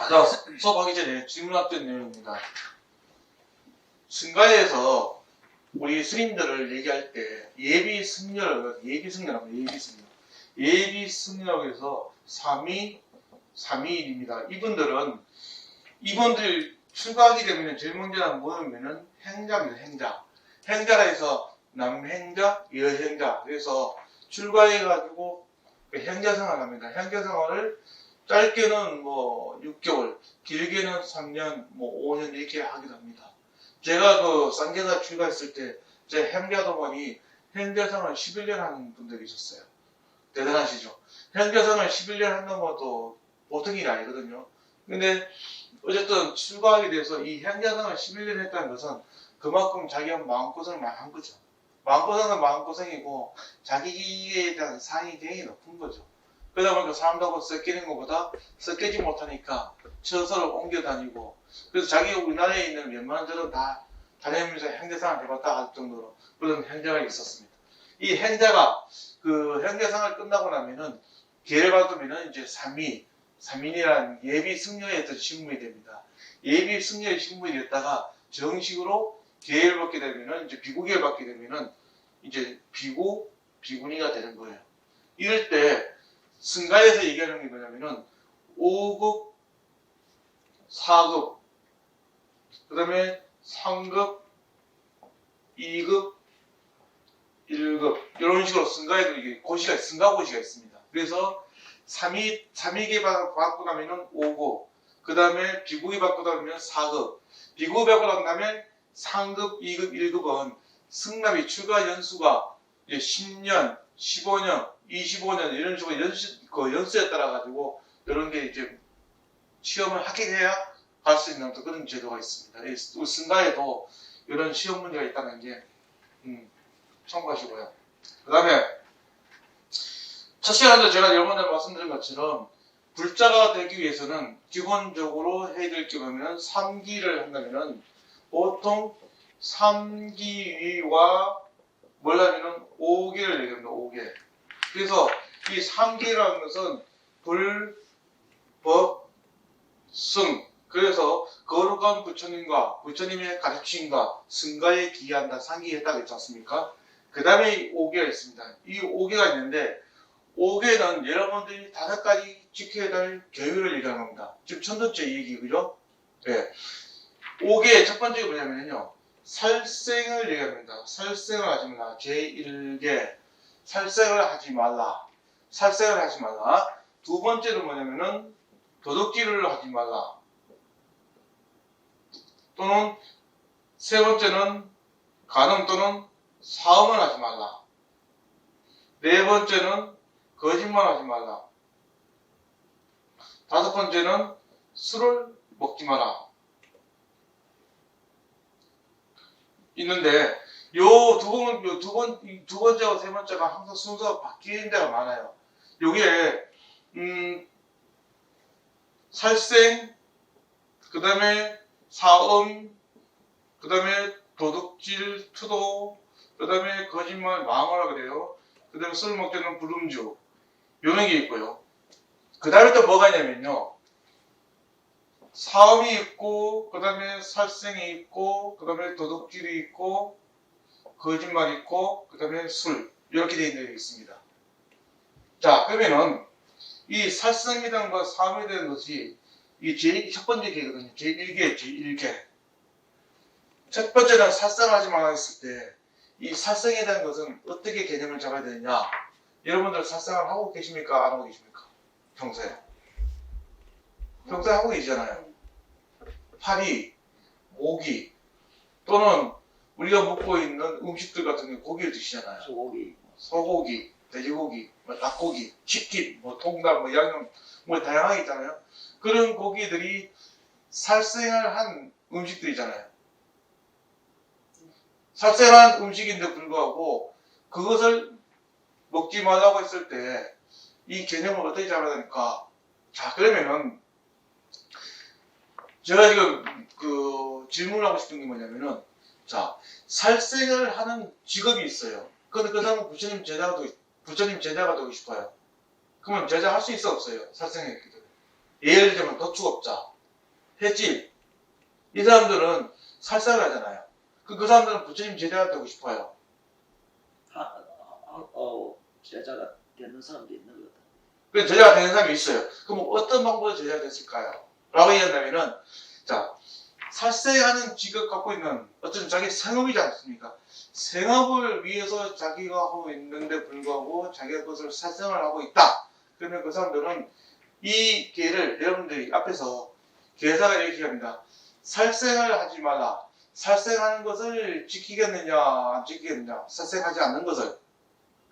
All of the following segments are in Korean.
자, 수업하기 전에 질문했던 내용입니다. 승가에서 우리 스님들을 얘기할 때 예비승려라고 예비승려라고 해서 3.2.1입니다. 이분들 출가하게 되면 제일 먼저 뭐냐면은 행자입니다. 행자라 해서 남행자, 여행자. 그래서 출가해가지고 행자생활을 합니다. 행자생활을 짧게는 뭐 6개월, 길게는 3년, 뭐 5년 이렇게 하기도 합니다. 제가 그 쌍계사 출가했을 때 제 행자도반이 행자생활 11년 하는 분들이 있었어요. 대단하시죠? 행자생활 11년 한다는 것도 보통 일이 아니거든요. 근데 어쨌든 출가하게 돼서 이 행자생활 11년 했다는 것은 그만큼 자기가 마음고생을 많이 한 거죠. 마음고생은 마음고생이고 자기에 대한 상이 굉장히 높은 거죠. 그러다 보니까 사람들하고 섞이는 것보다 섞이지 못하니까 처서를 옮겨 다니고, 그래서 자기가 우리나라에 있는 웬만한 데는 다 다니면서 행자생활을 해봤다 할 정도로 그런 행자가 있었습니다. 이 행자가 그 행자생활 끝나고 나면은 기회를 받으면은 이제 삼인이라는 예비 승려의 어떤 신분이 됩니다. 예비 승려의 신분이 됐다가 정식으로 기회를 받게 되면은 이제 비구기를 받게 되면은 이제 비구니가 되는 거예요. 이럴 때 승가에서 얘기하는 게 뭐냐면은 5급, 4급, 그 다음에 3급, 2급, 1급 이런 식으로 승가에도 이게 승가고시가 있습니다. 그래서 3위계 받고 나면은 5급, 그 다음에 비구기 받고 나면 4급, 비구기 받고 나면 3급, 2급, 1급은 승납이 출가 연수가 이제 10년, 15년, 25년 이런 식으로 연수에 따라 가지고 이런 게 이제 시험을 합격해야 갈 수 있는 그런 제도가 있습니다. 우리 승가에도 이런 시험 문제가 있다는 게 참고하시고요. 그 다음에 첫 시간에 제가 여러 번 말씀드린 것처럼 불자가 되기 위해서는 기본적으로 해야 될 게 뭐냐면 3기를 한다면은 보통 3기와 뭘 하면은 5개를 얘기합니다. 5개. 그래서 이 3기라는 것은 불, 법, 승. 그래서 거룩한 부처님과 부처님의 가르침과 승가에 기한다 3기했다고 했지 않습니까? 그 다음에 5개가 있습니다. 이 5개가 있는데 5개는 여러분들이 5가지 지켜야 될 교율을 얘기하는 겁니다. 지금 첫 번째 얘기, 그죠? 네. 5개의 첫 번째가 뭐냐면요. 살생을 얘기합니다. 살생을 하지 말라. 제1개. 살생을 하지 말라. 살생을 하지 말라. 두 번째는 뭐냐면은 도둑질을 하지 말라. 또는 세 번째는 간음 또는 사음을 하지 말라. 네 번째는 거짓말하지 말라. 다섯 번째는 술을 먹지 마라. 있는데 요 두 번째와 세 번째가 항상 순서가 바뀌는 데가 많아요. 요게 살생, 그 다음에 사음, 그 다음에 도둑질, 투도, 그 다음에 거짓말, 망하라 그래요. 그 다음에 술 먹자는 불음주, 이런 게 있고요. 그 다음에 또 뭐가 있냐면요. 사음이 있고, 그 다음에 살생이 있고, 그 다음에 도둑질이 있고, 거짓말이 있고, 그 다음에 술, 이렇게 되어 있는 게 있습니다. 자, 그러면은 이 살생이라는 사음에 대한 것이 이 첫 번째 개거든요. 제1개. 첫 번째는 살생하지 말라 했을 때, 이 살생에 대한 것은 어떻게 개념을 잡아야 되느냐? 여러분들 살생을 하고 계십니까? 안 하고 계십니까? 평소에 하고 계시잖아요. 파리, 모기, 또는 우리가 먹고 있는 음식들 같은 경우 고기를 드시잖아요. 소고기, 돼지고기, 닭고기, 치킨, 통닭, 양념, 다양하게 있잖아요. 그런 고기들이 살생을 한 음식들이잖아요. 살생한 음식인데 불구하고 그것을 먹지 말라고 했을 때 이 개념을 어떻게 잡아야 됩니까? 자, 그러면은 제가 지금 질문을 하고 싶은 게 뭐냐면은, 자, 살생을 하는 직업이 있어요. 근데 그 사람은 부처님 제자가 되고 싶어요. 그러면 제자 할 수 있어 없어요? 살생했기 때문에. 예를 들면 도축업자, 했지. 이 사람들은 살상을 하잖아요. 그 사람들은 부처님 제자가 되고 싶어요. 제자가 되는 사람도 있는 거다. 그 제자가 되는 사람이 있어요. 그럼 어떤 방법으로 제자가 됐을까요? 라고 얘기한다면은, 자, 살생하는 직업 갖고 있는 어떤 자기 생업이지 않습니까? 생업을 위해서 자기가 하고 있는데 불구하고 자기가 그것을 살생을 하고 있다. 그러면 그 사람들은 이 기회를 여러분들이 앞에서 교회사가 이렇게 합니다. 살생을 하지 말라. 살생하는 것을 지키겠느냐, 안 지키겠느냐. 살생하지 않는 것을.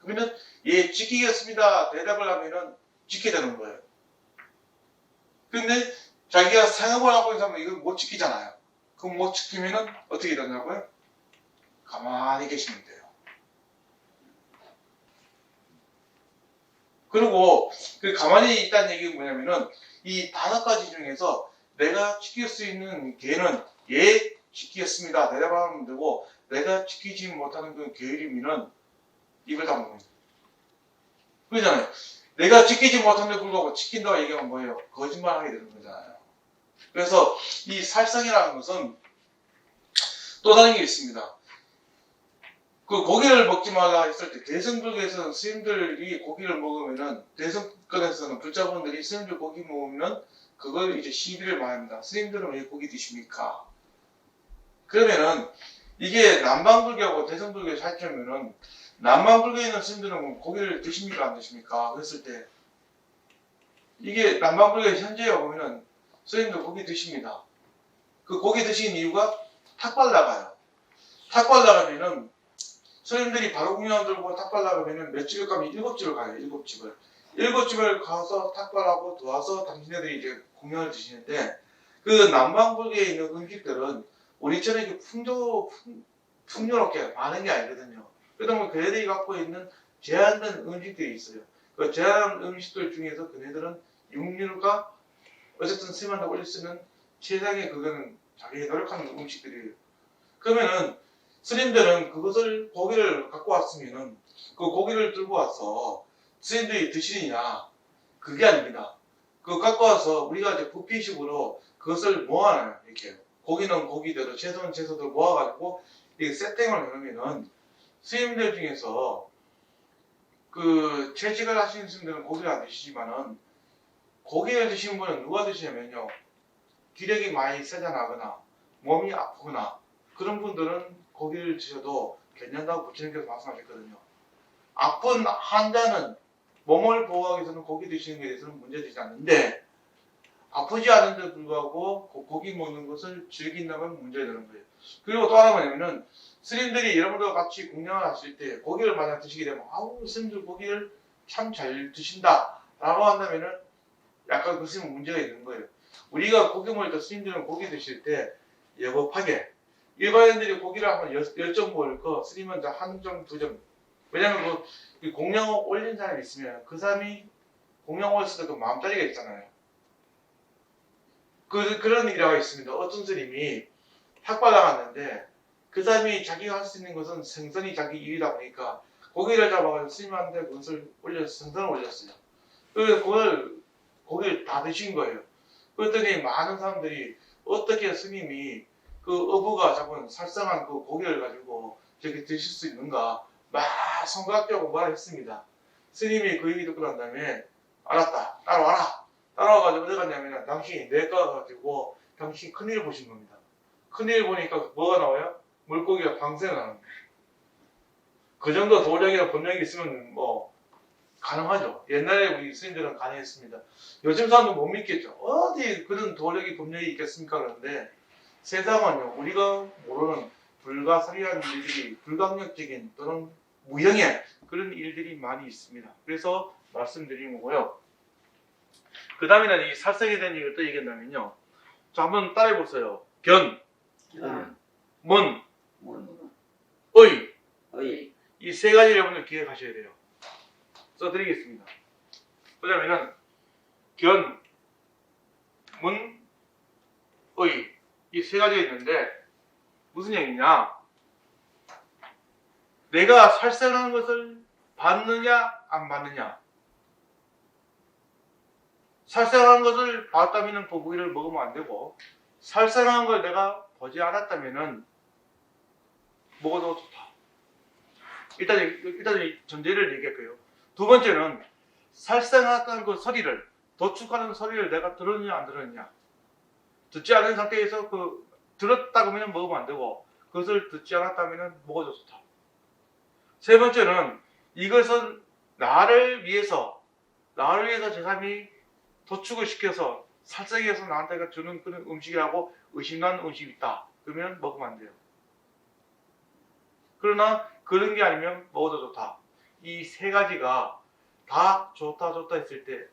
그러면 예, 지키겠습니다. 대답을 하면은 지켜야 되는 거예요. 근데 자기가 생업을 하고 있는 사람은 이걸 못 지키잖아요. 그럼 못 지키면은 어떻게 되냐고요? 가만히 계시면 돼요. 그리고 그 가만히 있다는 얘기는 뭐냐면은 이 5가지 중에서 내가 지킬 수 있는 개는 예, 지키겠습니다. 대답하면 되고 내가 지키지 못하는 그 게으름이는 입을 다물는 거예요. 그러잖아요. 내가 지키지 못하는데 불구하고 지킨다고 얘기하면 뭐예요? 거짓말하게 되는 거잖아요. 그래서 이 살상이라는 것은 또 다른 게 있습니다. 그 고기를 먹지 말라 했을 때 대승불교에서는 스님들이 고기를 먹으면은 대승권에서는 불자분들이 스님들 고기 먹으면 그걸 이제 시비를 말합니다. 스님들은 왜 고기 드십니까? 그러면은 이게 남방불교하고 대승불교의 차이점은 남방불교에 있는 스님들은 고기를 드십니까 안 드십니까? 그랬을 때 이게 남방불교의 현재에 보면은 스님들 고기 드십니다. 그 고기 드시는 이유가 탁발 나가요. 탁발 나가면은 스님들이 바로 공양 들고 탁발 나가면은 몇 집을 가면 7집을 가요. 7집을. 7집을 가서 탁발하고 도와서 당신네들이 이제 공양을 드시는데 그 남방불교에 있는 음식들은 우리처럼 이렇게 풍요롭게 많은 게 아니거든요. 그러다 보면 그네들이 갖고 있는 제한된 음식들이 있어요. 그 제한 음식들 중에서 그네들은 육류가 어쨌든 스님한테 올릴 수 있는 최상의 그거는 자기가 노력하는 음식들이에요. 그러면은 스님들은 그것을 고기를 갖고 왔으면은 그 고기를 들고 와서 스님들이 드시느냐 그게 아닙니다. 그거 갖고 와서 우리가 이제 부피식으로 그것을 모아놔요. 이렇게 고기는 고기대로 채소는 채소대로 모아가지고 이게 세팅을 해놓으면은 스님들 중에서 그 채식을 하시는 스님들은 고기를 안 드시지만은 고기를 드시는 분은 누가 드시냐면요. 기력이 많이 세져나거나 몸이 아프거나 그런 분들은 고기를 드셔도 괜찮다고 부처님께서 말씀하셨거든요. 아픈 환자는 몸을 보호하기 위해서는 고기 드시는 것에 대해서는 문제되지 않는데 아프지 않은데 불구하고 고기 먹는 것을 즐긴다면 문제가 되는 거예요. 그리고 또 하나 뭐냐면은 스님들이 여러분들과 같이 공양을 하실 때 고기를 만약 드시게 되면 아우 스님들 고기를 참 잘 드신다 라고 한다면은 약간 그 스님은 문제가 있는 거예요. 우리가 고기 먹을 때 스님들은 고기 드실 때 예법하게 일반인들이 고기를 하면 10점 먹을 거 스님은 한 점, 2점. 왜냐면 그 공양을 올린 사람이 있으면 그 사람이 공양 올렸을 때도 마음자리가 있잖아요. 그런 일화가 있습니다. 어떤 스님이 탁발당했는데 그 사람이 자기가 할 수 있는 것은 생선이 자기 일이다 보니까 고기를 잡아가지고 스님한테 그것을 생선을 올렸어요. 그래서 그걸 고기를 다 드신 거예요. 그랬더니 많은 사람들이 어떻게 스님이 그 어부가 잡은 살상한 그 고기를 가지고 저렇게 드실 수 있는가 막 성각하고 뭐라 했습니다. 스님이 그 얘기 듣고 난 다음에 알았다 따라와라 따라와가지고 어디 갔냐면 당신이 내가 가지고 당신 큰일 보신 겁니다. 큰일 보니까 뭐가 나와요? 물고기가 방생을 하는 거예요. 그 정도 도력이나 법력이 있으면 뭐 가능하죠. 옛날에 우리 스님들은 가능했습니다. 요즘 사람은 못 믿겠죠. 어디 그런 도력이 법력이 있겠습니까? 그런데 세상은요 우리가 모르는 불가사리한 일들이 불강력적인 또는 무형의 그런 일들이 많이 있습니다. 그래서 말씀드린 거고요. 그 다음에는 이 살생에 대한 얘기를 또 얘기한다면요. 자 한번 따라해보세요. 견, 문, 의. 이 세 가지 여러분들 기억하셔야 돼요. 써드리겠습니다. 보자면은 견, 문, 의. 이 세 가지가 있는데 무슨 얘기냐? 내가 살생하는 것을 받느냐 안 받느냐? 살생한 것을 봤다면 그 고기를 먹으면 안 되고, 살생한 걸 내가 보지 않았다면은 먹어도 좋다. 일단 이 전제를 얘기할게요. 두 번째는 살생했던 그 소리를, 도축하는 소리를 내가 들었느냐 안 들었느냐. 듣지 않은 상태에서 들었다 그러면 먹으면 안 되고, 그것을 듣지 않았다면 먹어도 좋다. 세 번째는 이것은 나를 위해서 제3이 도축을 시켜서 살생해서 나한테 주는 그런 음식이라고 의심하는 음식이 있다. 그러면 먹으면 안 돼요. 그러나 그런 게 아니면 먹어도 좋다. 이 세 가지가 다 좋다 했을 때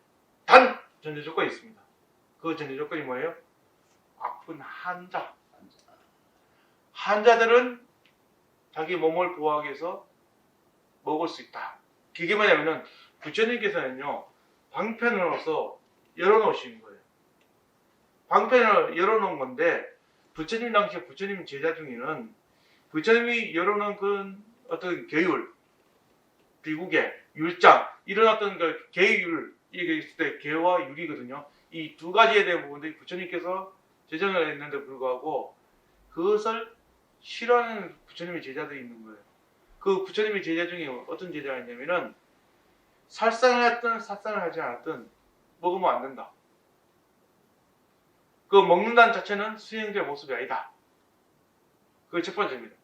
단 전제 조건이 있습니다. 그 전제 조건이 뭐예요? 아픈 환자. 환자들은 자기 몸을 보호하기 위해서 먹을 수 있다. 그게 뭐냐면은 부처님께서는요, 방편으로서 열어놓으신 거예요. 방편을 열어놓은 건데, 부처님 당시에 부처님 제자 중에는 부처님이 열어놓은 그런 어떤 계율, 비구계, 율장, 이런 어떤 그 계율, 이게 있을 때 계와 율이거든요. 이 두 가지에 대한 부분들이 부처님께서 제정을 했는데 불구하고 그것을 싫어하는 부처님의 제자들이 있는 거예요. 그 부처님의 제자 중에 어떤 제자가 있냐면은 살상을 했든 살상을 하지 않았든 먹으면 안 된다. 그 먹는다는 자체는 수행자의 모습이 아니다. 그게 첫 번째입니다.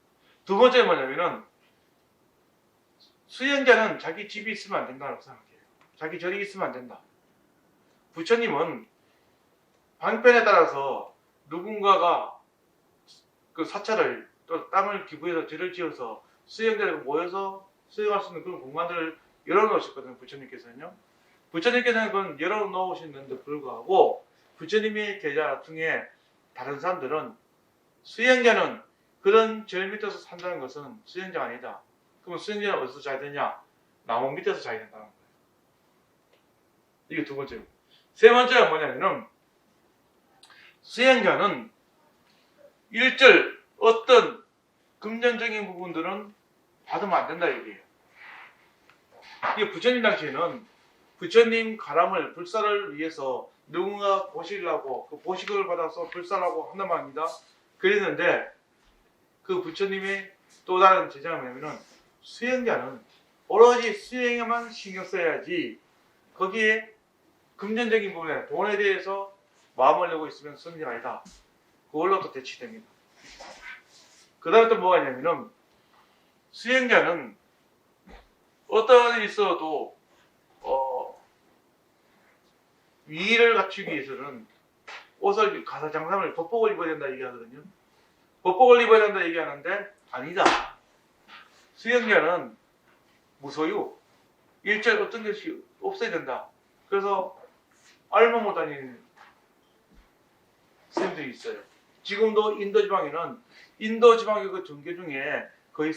두 번째는 뭐냐면은 수행자는 자기 집이 있으면 안 된다고 생각해요. 자기 절이 있으면 안 된다. 부처님은 방편에 따라서 누군가가 그 사찰을 또 땅을 기부해서 절을 지어서 수행자들이 모여서 수행할 수 있는 그런 공간들을 열어놓으셨거든요. 부처님께서는요. 부처님께서는 그건 열어놓으셨는데 불구하고 부처님의 제자 중에 다른 사람들은 수행자는 그런 절 밑에서 산다는 것은 수행자가 아니다. 그러면 수행자는 어디서 자야 되냐? 나무 밑에서 자야 된다는 거예요. 이게 두 번째고. 세 번째가 뭐냐면은 수행자는 일절 어떤 금전적인 부분들은 받으면 안 된다 얘기예요. 이게 부처님 당시에는 부처님 가람을 불사를 위해서 누군가 보시려고 그 보식을 받아서 불사라고 한단 말입니다. 그랬는데 그 부처님의 또 다른 제자가 뭐냐면은 수행자는 오로지 수행에만 신경 써야지 거기에 금전적인 부분에 돈에 대해서 마음을 내고 있으면 수행자가 아니다. 그걸로 또 대치됩니다. 그 다음에 또 뭐가 있냐면은 수행자는 어떤 일이 있어도 위를 갖추기 위해서는 옷을 가사장삼을 법복을 입어야 된다 얘기하거든요. 법복을 입어야 된다 얘기하는데 아니다. 수행자는 무소유 일절 어떤 것이 없어야 된다. 그래서 알몸 못 다니는 스님들이 있어요. 지금도 인도 지방에는 인도 지방의 그 종교 중에 거의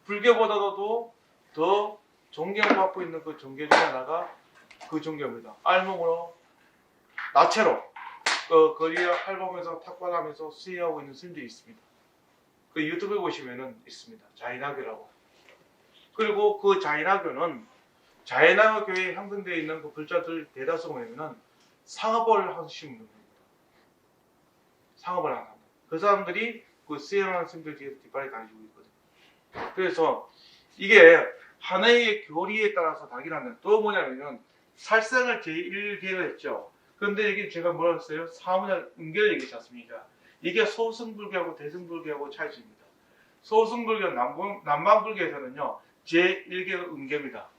불교보다도 더 존경받고 있는 그 종교 중에 하나가 그 종교입니다. 알몸으로 나체로 거리에 활보면서 탁발하면서 수행하고 있는 스님들이 있습니다. 그 유튜브에 보시면은 있습니다. 자인하교라고. 그리고 그 자인하교는 자인하교 교회에 형성되어 있는 그 불자들 대다수가 뭐냐면은 상업을 하시는 분들입니다. 상업을 하는 사람들. 그 사람들이 그 수행하는 스님들 뒤에서 뒷발이 다니고 있거든요. 그래서 이게 하나의 교리에 따라서 다르긴 한데 또 뭐냐면은 살생을 제1계를 했죠. 그런데 이게 제가 뭐라 했어요? 사문열 은계를 얘기했지 않습니까? 이게 소승불교하고 대승불교하고 차이입니다. 소승불교 남방불교에서는요 제1계가 은계입니다.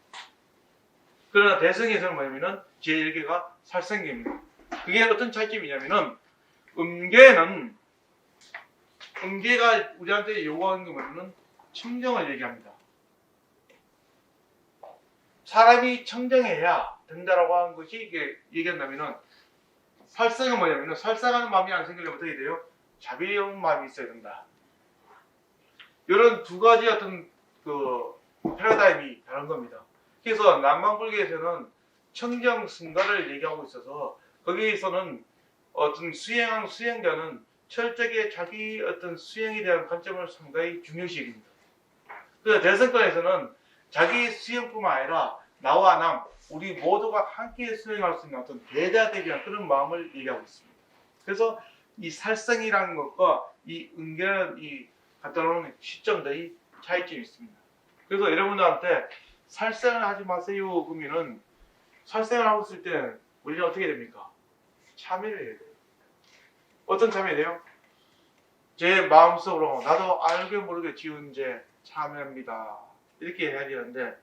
그러나 대승에서는 뭐냐면은 제1계가 살생계입니다. 그게 어떤 차이점이냐면은 은계가 우리한테 요구하는 게 뭐냐면 청정을 얘기합니다. 사람이 청정해야 된다라고 하는 것이 이게 얘기한다면은 살생은 뭐냐면은 살상하는 마음이 안 생기려면 어떻게 돼요? 자비로운 마음이 있어야 된다. 이런 두 가지 어떤 그 패러다임이 다른 겁니다. 그래서 남방불교에서는 청정 승가를 얘기하고 있어서 거기에서는 어떤 수행한 수행자는 철저하게 자기 어떤 수행에 대한 관점을 상당히 중요시 여깁니다. 그래서 대승권에서는 자기 수행뿐만 아니라 나와 남, 우리 모두가 함께 수행할 수 있는 어떤 대자대비한 그런 마음을 얘기하고 있습니다. 그래서 이 살생이라는 것과 이 은계라는 이 갖다 놓는 시점들이 차이점이 있습니다. 그래서 여러분들한테 살생을 하지 마세요 그러면은 살생을 하고 있을 때 우리는 어떻게 됩니까? 참여를 해야 돼요. 어떤 참여를 해요? 제 마음속으로 나도 알게 모르게 지은 죄 참여합니다. 이렇게 해야 되는데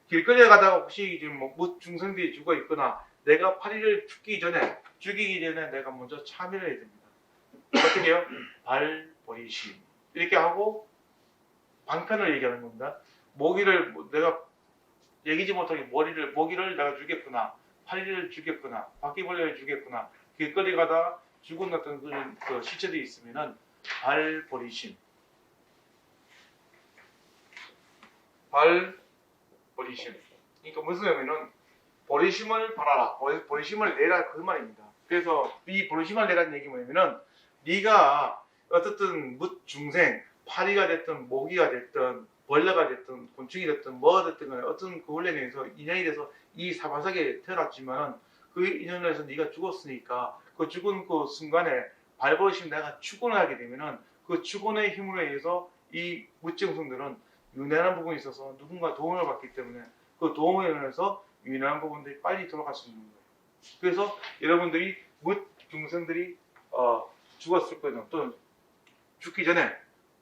길거리에 가다가 혹시 지금 뭐 중생들이 죽어 있거나 내가 파리를 죽이기 전에 내가 먼저 참여를 해야 됩니다. 어떻게 해요? 발버리심 이렇게 하고 방편을 얘기하는 겁니다. 모기를 내가 얘기지 못하게 모기를 내가 죽였구나, 파리를 죽였구나, 바퀴벌레를 죽였구나, 길거리 가다 죽은 어떤 그런 그 시체들이 있으면은 발버리심, 발버리심. 그러니까 무슨 의미는 버리심을 바라라, 버리심을 내라 그 말입니다. 그래서 이 버리심을 내라는 얘기 뭐냐면은 네가 어떻든 중생, 파리가 됐든 모기가 됐든 벌레가 됐든 곤충이 됐든 뭐가 됐든 간에 어떤 그 원래에 의해서 인연이 돼서 이 사바삭에 태어났지만 그 인연을 해서 네가 죽었으니까 그 죽은 그 순간에 발버리심 내가 축원을 하게 되면은 그 축원의 힘으로 의해서 이 무증성들은 윤회하는 부분이 있어서 누군가 도움을 받기 때문에 그 도움에 의해서 윤회하는 부분들이 빨리 돌아갈 수 있는 거예요. 그래서 여러분들이 무증성들이 죽었을 거든 또는 죽기 전에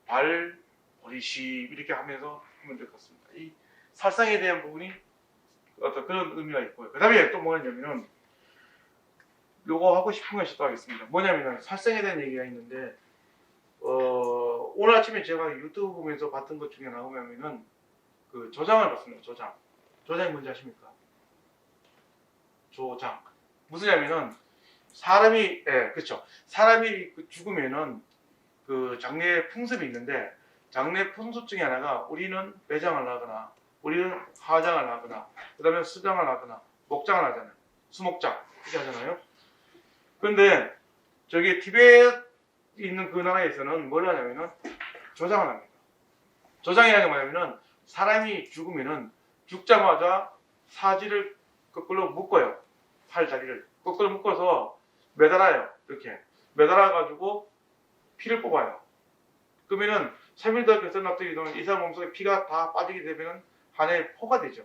발버리심 이렇게 하면서 하면 될 것 같습니다. 이 살상에 대한 부분이 어떤 그런 의미가 있고요. 그 다음에 또 뭐냐면은 요거 하고 싶은 것이 또 하겠습니다. 뭐냐면은 살상에 대한 얘기가 있는데 오늘 아침에 제가 유튜브 보면서 봤던 것 중에 나오면은 그 조장을 봤습니다. 조장이 뭔지 아십니까? 조장 무슨냐면은 사람이 그렇죠. 사람이 죽으면은 그 장례 풍습이 있는데 장례 풍습 중에 하나가 우리는 매장을 하거나 우리는 화장을 하거나 그 다음에 수장을 하거나 목장을 하잖아요. 수목장 이렇게 하잖아요. 그런데 저기 티베트 있는 그 나라에서는 뭘 하냐면은 조장을 합니다. 조장이라는 게 뭐냐면은 사람이 죽으면은 죽자마자 사지를 거꾸로 묶어요. 팔다리를 거꾸로 묶어서 매달아요. 이렇게 매달아가지고 피를 뽑아요. 그러면은 3일 더 결선 납득이 되면 이 사람 몸속에 피가 다 빠지게 되면은 한해 포가 되죠.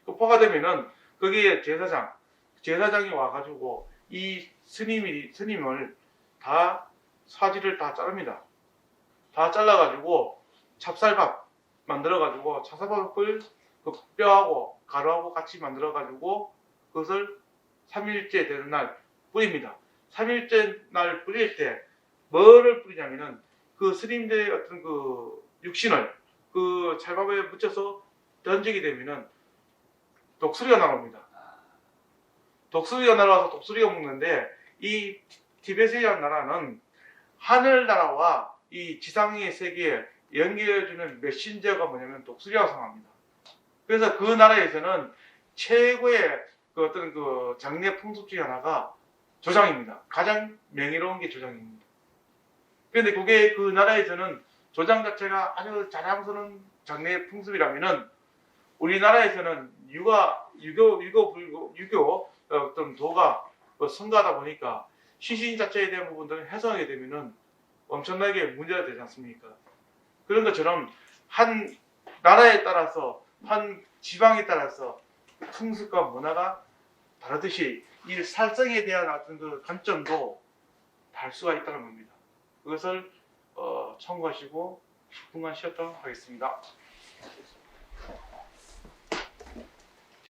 그 포가 되면은 거기에 제사장이 와가지고 이 스님을 다 사지를 다 자릅니다. 다 잘라가지고 찹쌀밥 만들어가지고 찹쌀밥을 그 뼈하고 가루하고 같이 만들어가지고 그것을 3일째 되는 날 뿌립니다. 3일째 날 뿌릴 때 뭐를 뿌리냐면은 그 스님들의 어떤 그 육신을 그 찰밥에 묻혀서 던지게 되면은 독수리가 나옵니다. 독수리가 날아와서 독수리가 먹는데 이 티베트라는 나라는 하늘나라와 이 지상의 세계에 연결해주는 메신저가 뭐냐면 독수리라고 생각합니다. 그래서 그 나라에서는 최고의 그 어떤 그 장례 풍습 중에 하나가 조장입니다. 가장 명예로운 게 조장입니다. 그런데 그게 그 나라에서는 조장 자체가 아주 자랑스러운 장례 풍습이라면은 우리나라에서는 유교 어떤 도가 성가하다 보니까 시신 자체에 대한 부분들을 해석하게 되면은 엄청나게 문제가 되지 않습니까? 그런 것처럼 한 나라에 따라서 한 지방에 따라서 풍습과 문화가 다르듯이 이 살성에 대한 어떤 그 관점도 다를 수가 있다는 겁니다. 그것을 참고하시고 10분간 쉬었다 하겠습니다.